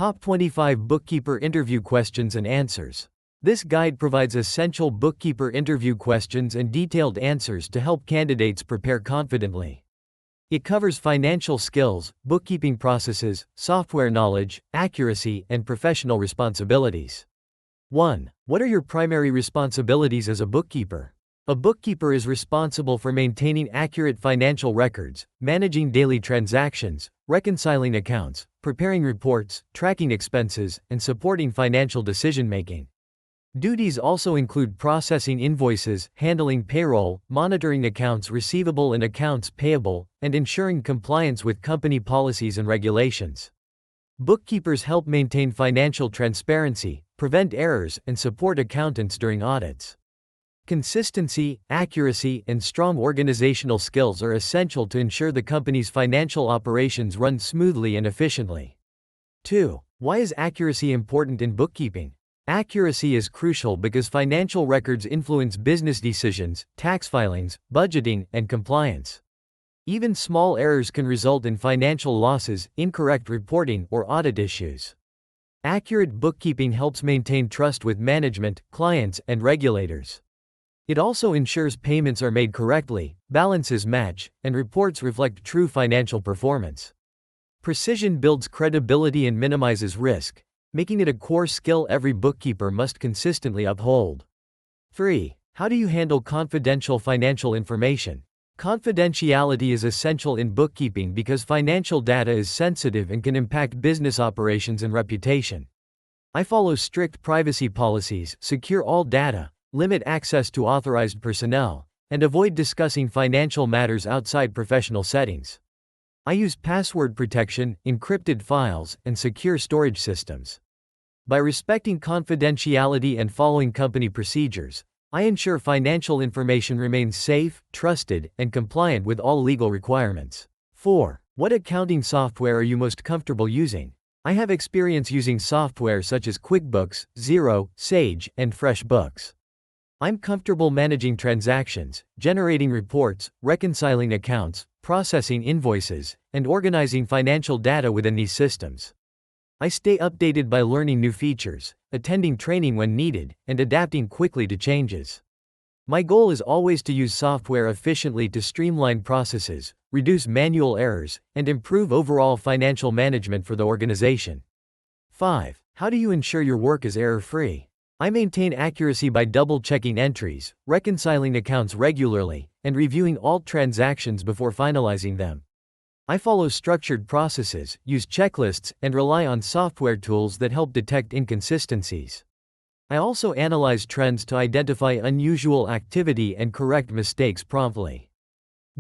Top 25 Bookkeeper Interview Questions and Answers. This guide provides essential bookkeeper interview questions and detailed answers to help candidates prepare confidently. It covers financial skills, bookkeeping processes, software knowledge, accuracy, and professional responsibilities. 1. What are your primary responsibilities as a bookkeeper? A bookkeeper is responsible for maintaining accurate financial records, managing daily transactions, reconciling accounts, preparing reports, tracking expenses, and supporting financial decision-making. Duties also include processing invoices, handling payroll, monitoring accounts receivable and accounts payable, and ensuring compliance with company policies and regulations. Bookkeepers help maintain financial transparency, prevent errors, and support accountants during audits. Consistency, accuracy, and strong organizational skills are essential to ensure the company's financial operations run smoothly and efficiently. 2. Why is accuracy important in bookkeeping? Accuracy is crucial because financial records influence business decisions, tax filings, budgeting, and compliance. Even small errors can result in financial losses, incorrect reporting, or audit issues. Accurate bookkeeping helps maintain trust with management, clients, and regulators. It also ensures payments are made correctly, balances match, and reports reflect true financial performance. Precision builds credibility and minimizes risk, making it a core skill every bookkeeper must consistently uphold. 3. How do you handle confidential financial information? Confidentiality is essential in bookkeeping because financial data is sensitive and can impact business operations and reputation. I follow strict privacy policies, secure all data, limit access to authorized personnel, and avoid discussing financial matters outside professional settings. I use password protection, encrypted files, and secure storage systems. By respecting confidentiality and following company procedures, I ensure financial information remains safe, trusted, and compliant with all legal requirements. 4. What accounting software are you most comfortable using? I have experience using software such as QuickBooks, Xero, Sage, and FreshBooks. I'm comfortable managing transactions, generating reports, reconciling accounts, processing invoices, and organizing financial data within these systems. I stay updated by learning new features, attending training when needed, and adapting quickly to changes. My goal is always to use software efficiently to streamline processes, reduce manual errors, and improve overall financial management for the organization. 5. How do you ensure your work is error-free? I maintain accuracy by double-checking entries, reconciling accounts regularly, and reviewing all transactions before finalizing them. I follow structured processes, use checklists, and rely on software tools that help detect inconsistencies. I also analyze trends to identify unusual activity and correct mistakes promptly.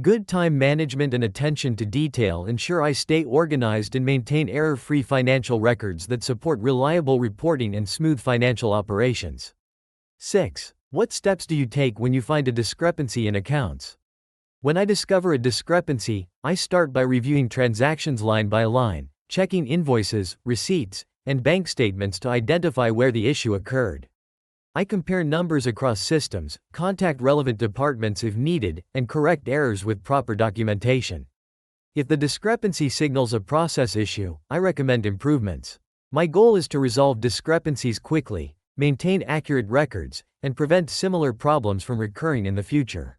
Good time management and attention to detail ensure I stay organized and maintain error-free financial records that support reliable reporting and smooth financial operations. 6. What steps do you take when you find a discrepancy in accounts? When I discover a discrepancy, I start by reviewing transactions line by line, checking invoices, receipts, and bank statements to identify where the issue occurred. I compare numbers across systems, contact relevant departments if needed, and correct errors with proper documentation. If the discrepancy signals a process issue, I recommend improvements. My goal is to resolve discrepancies quickly, maintain accurate records, and prevent similar problems from recurring in the future.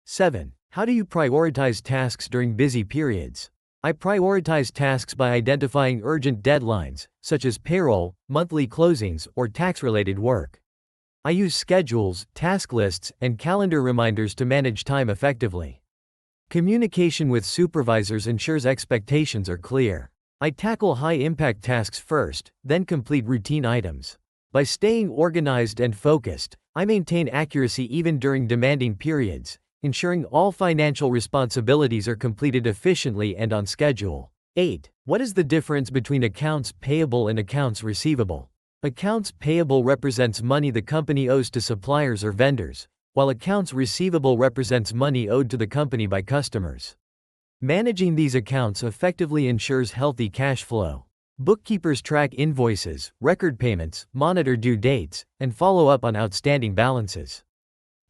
7. How do you prioritize tasks during busy periods? I prioritize tasks by identifying urgent deadlines, such as payroll, monthly closings, or tax-related work. I use schedules, task lists, and calendar reminders to manage time effectively. Communication with supervisors ensures expectations are clear. I tackle high-impact tasks first, then complete routine items. By staying organized and focused, I maintain accuracy even during demanding periods, ensuring all financial responsibilities are completed efficiently and on schedule. 8. What is the difference between accounts payable and accounts receivable? Accounts payable represents money the company owes to suppliers or vendors, while accounts receivable represents money owed to the company by customers. Managing these accounts effectively ensures healthy cash flow. Bookkeepers track invoices, record payments, monitor due dates, and follow up on outstanding balances.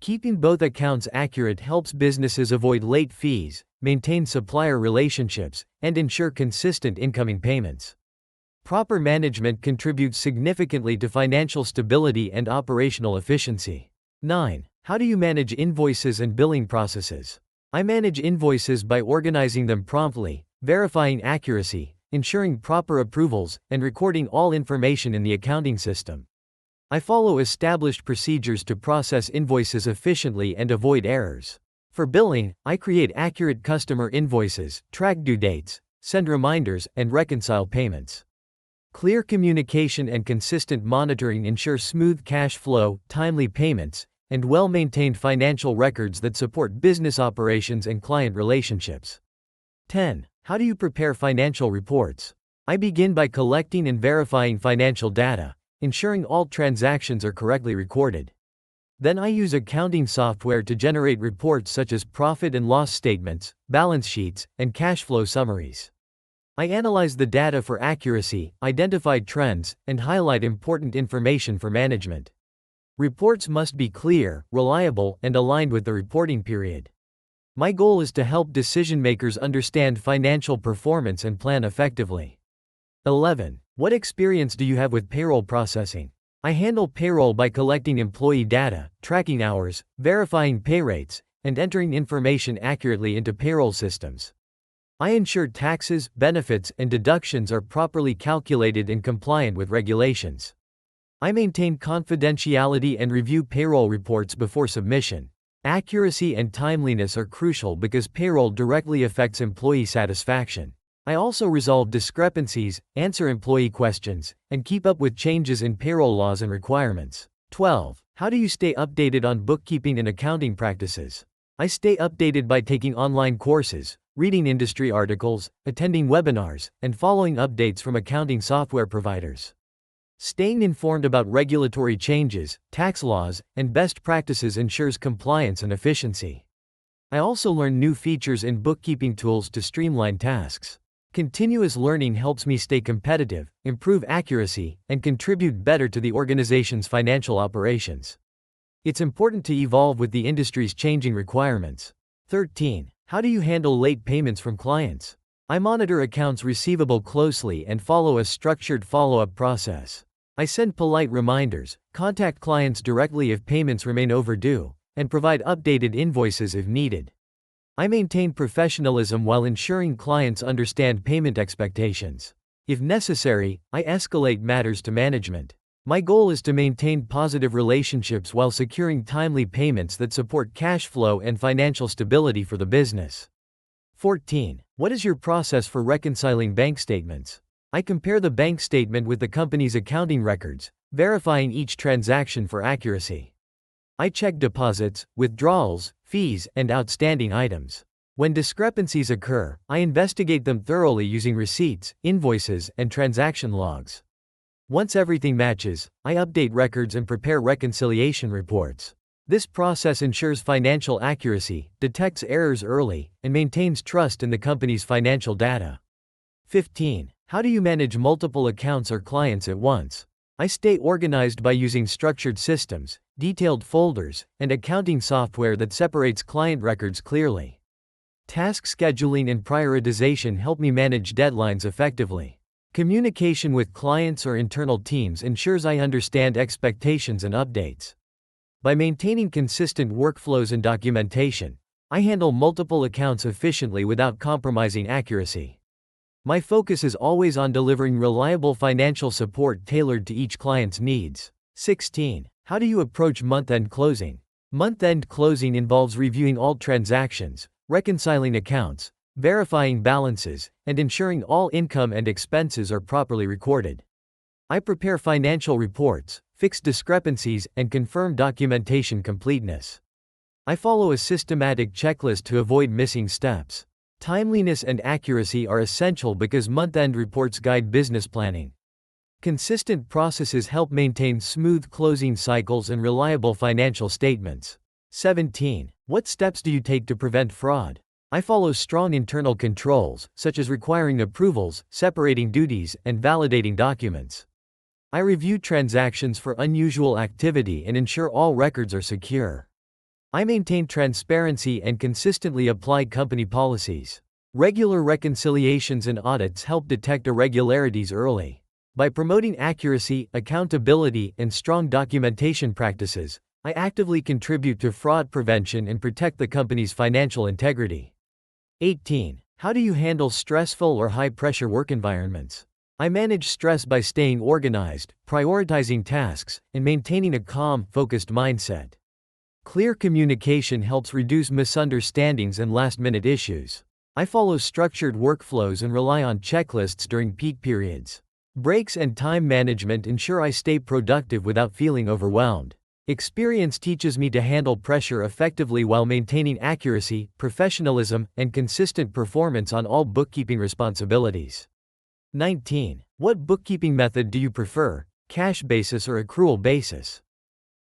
Keeping both accounts accurate helps businesses avoid late fees, maintain supplier relationships, and ensure consistent incoming payments. Proper management contributes significantly to financial stability and operational efficiency. 9. How do you manage invoices and billing processes? I manage invoices by organizing them promptly, verifying accuracy, ensuring proper approvals, and recording all information in the accounting system. I follow established procedures to process invoices efficiently and avoid errors. For billing, I create accurate customer invoices, track due dates, send reminders, and reconcile payments. Clear communication and consistent monitoring ensure smooth cash flow, timely payments, and well-maintained financial records that support business operations and client relationships. 10. How do you prepare financial reports? I begin by collecting and verifying financial data, ensuring all transactions are correctly recorded. Then I use accounting software to generate reports such as profit and loss statements, balance sheets, and cash flow summaries. I analyze the data for accuracy, identify trends, and highlight important information for management. Reports must be clear, reliable, and aligned with the reporting period. My goal is to help decision-makers understand financial performance and plan effectively. 11. What experience do you have with payroll processing? I handle payroll by collecting employee data, tracking hours, verifying pay rates, and entering information accurately into payroll systems. I ensure taxes, benefits, and deductions are properly calculated and compliant with regulations. I maintain confidentiality and review payroll reports before submission. Accuracy and timeliness are crucial because payroll directly affects employee satisfaction. I also resolve discrepancies, answer employee questions, and keep up with changes in payroll laws and requirements. 12. How do you stay updated on bookkeeping and accounting practices? I stay updated by taking online courses, reading industry articles, attending webinars, and following updates from accounting software providers. Staying informed about regulatory changes, tax laws, and best practices ensures compliance and efficiency. I also learn new features in bookkeeping tools to streamline tasks. Continuous learning helps me stay competitive, improve accuracy, and contribute better to the organization's financial operations. It's important to evolve with the industry's changing requirements. 13. How do you handle late payments from clients? I monitor accounts receivable closely and follow a structured follow-up process. I send polite reminders, contact clients directly if payments remain overdue, and provide updated invoices if needed. I maintain professionalism while ensuring clients understand payment expectations. If necessary, I escalate matters to management. My goal is to maintain positive relationships while securing timely payments that support cash flow and financial stability for the business. 14. What is your process for reconciling bank statements? I compare the bank statement with the company's accounting records, verifying each transaction for accuracy. I check deposits, withdrawals, fees, and outstanding items. When discrepancies occur, I investigate them thoroughly using receipts, invoices, and transaction logs. Once everything matches, I update records and prepare reconciliation reports. This process ensures financial accuracy, detects errors early, and maintains trust in the company's financial data. 15. How do you manage multiple accounts or clients at once? I stay organized by using structured systems, detailed folders, and accounting software that separates client records clearly. Task scheduling and prioritization help me manage deadlines effectively. Communication with clients or internal teams ensures I understand expectations and updates. By maintaining consistent workflows and documentation, I handle multiple accounts efficiently without compromising accuracy. My focus is always on delivering reliable financial support tailored to each client's needs. 16. How do you approach month-end closing? Month-end closing involves reviewing all transactions, reconciling accounts, verifying balances, and ensuring all income and expenses are properly recorded. I prepare financial reports, fix discrepancies, and confirm documentation completeness. I follow a systematic checklist to avoid missing steps. Timeliness and accuracy are essential because month-end reports guide business planning. Consistent processes help maintain smooth closing cycles and reliable financial statements. 17. What steps do you take to prevent fraud? I follow strong internal controls, such as requiring approvals, separating duties, and validating documents. I review transactions for unusual activity and ensure all records are secure. I maintain transparency and consistently apply company policies. Regular reconciliations and audits help detect irregularities early. By promoting accuracy, accountability, and strong documentation practices, I actively contribute to fraud prevention and protect the company's financial integrity. 18. How do you handle stressful or high-pressure work environments? I manage stress by staying organized, prioritizing tasks, and maintaining a calm, focused mindset. Clear communication helps reduce misunderstandings and last-minute issues. I follow structured workflows and rely on checklists during peak periods. Breaks and time management ensure I stay productive without feeling overwhelmed. Experience teaches me to handle pressure effectively while maintaining accuracy, professionalism, and consistent performance on all bookkeeping responsibilities. 19. What bookkeeping method do you prefer, cash basis or accrual basis?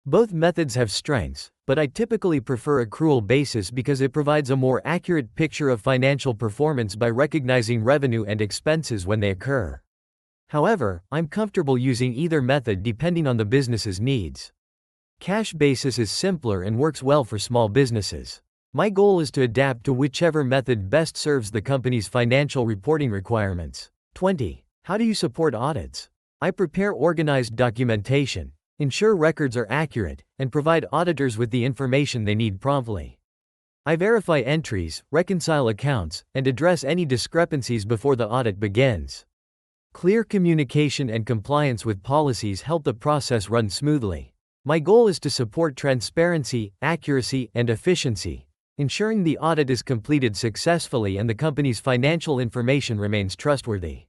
Both methods have strengths, but I typically prefer accrual basis because it provides a more accurate picture of financial performance by recognizing revenue and expenses when they occur. However, I'm comfortable using either method depending on the business's needs. Cash basis is simpler and works well for small businesses. My goal is to adapt to whichever method best serves the company's financial reporting requirements. 20. How do you support audits? I prepare organized documentation, ensure records are accurate, and provide auditors with the information they need promptly. I verify entries, reconcile accounts, and address any discrepancies before the audit begins. Clear communication and compliance with policies help the process run smoothly. My goal is to support transparency, accuracy, and efficiency, ensuring the audit is completed successfully and the company's financial information remains trustworthy.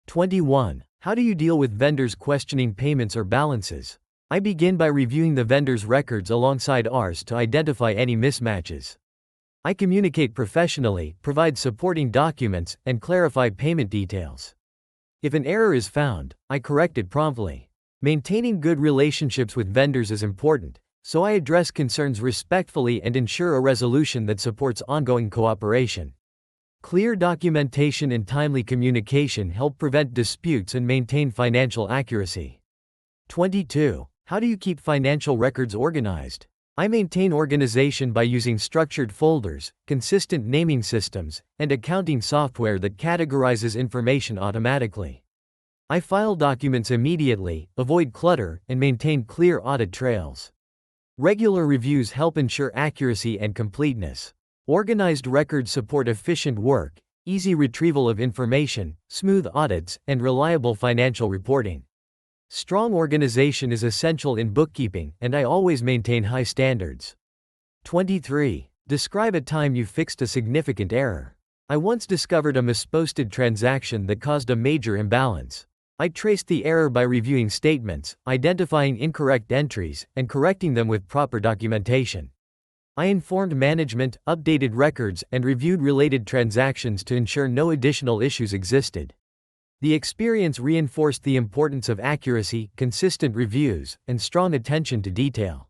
21. How do you deal with vendors questioning payments or balances? I begin by reviewing the vendor's records alongside ours to identify any mismatches. I communicate professionally, provide supporting documents, and clarify payment details. If an error is found, I correct it promptly. Maintaining good relationships with vendors is important, so I address concerns respectfully and ensure a resolution that supports ongoing cooperation. Clear documentation and timely communication help prevent disputes and maintain financial accuracy. 22. How do you keep financial records organized? I maintain organization by using structured folders, consistent naming systems, and accounting software that categorizes information automatically. I file documents immediately, avoid clutter, and maintain clear audit trails. Regular reviews help ensure accuracy and completeness. Organized records support efficient work, easy retrieval of information, smooth audits, and reliable financial reporting. Strong organization is essential in bookkeeping, and I always maintain high standards. 23. Describe a time you fixed a significant error. I once discovered a misposted transaction that caused a major imbalance. I traced the error by reviewing statements, identifying incorrect entries, and correcting them with proper documentation. I informed management, updated records, and reviewed related transactions to ensure no additional issues existed. The experience reinforced the importance of accuracy, consistent reviews, and strong attention to detail.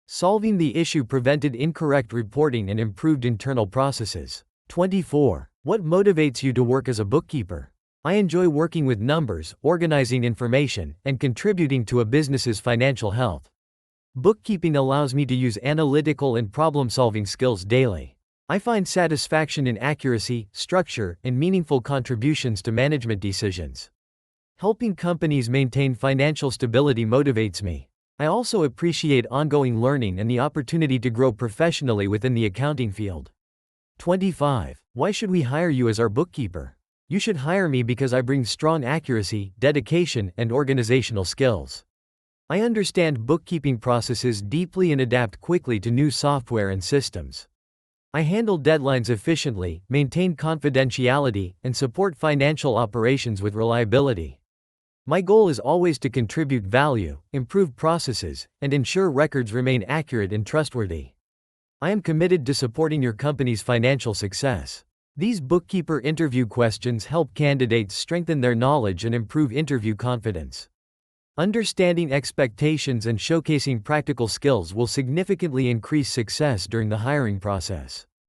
Solving the issue prevented incorrect reporting and improved internal processes. 24. What motivates you to work as a bookkeeper? I enjoy working with numbers, organizing information, and contributing to a business's financial health. Bookkeeping allows me to use analytical and problem-solving skills daily. I find satisfaction in accuracy, structure, and meaningful contributions to management decisions. Helping companies maintain financial stability motivates me. I also appreciate ongoing learning and the opportunity to grow professionally within the accounting field. 25. Why should we hire you as our bookkeeper? You should hire me because I bring strong accuracy, dedication, and organizational skills. I understand bookkeeping processes deeply and adapt quickly to new software and systems. I handle deadlines efficiently, maintain confidentiality, and support financial operations with reliability. My goal is always to contribute value, improve processes, and ensure records remain accurate and trustworthy. I am committed to supporting your company's financial success. These bookkeeper interview questions help candidates strengthen their knowledge and improve interview confidence. Understanding expectations and showcasing practical skills will significantly increase success during the hiring process.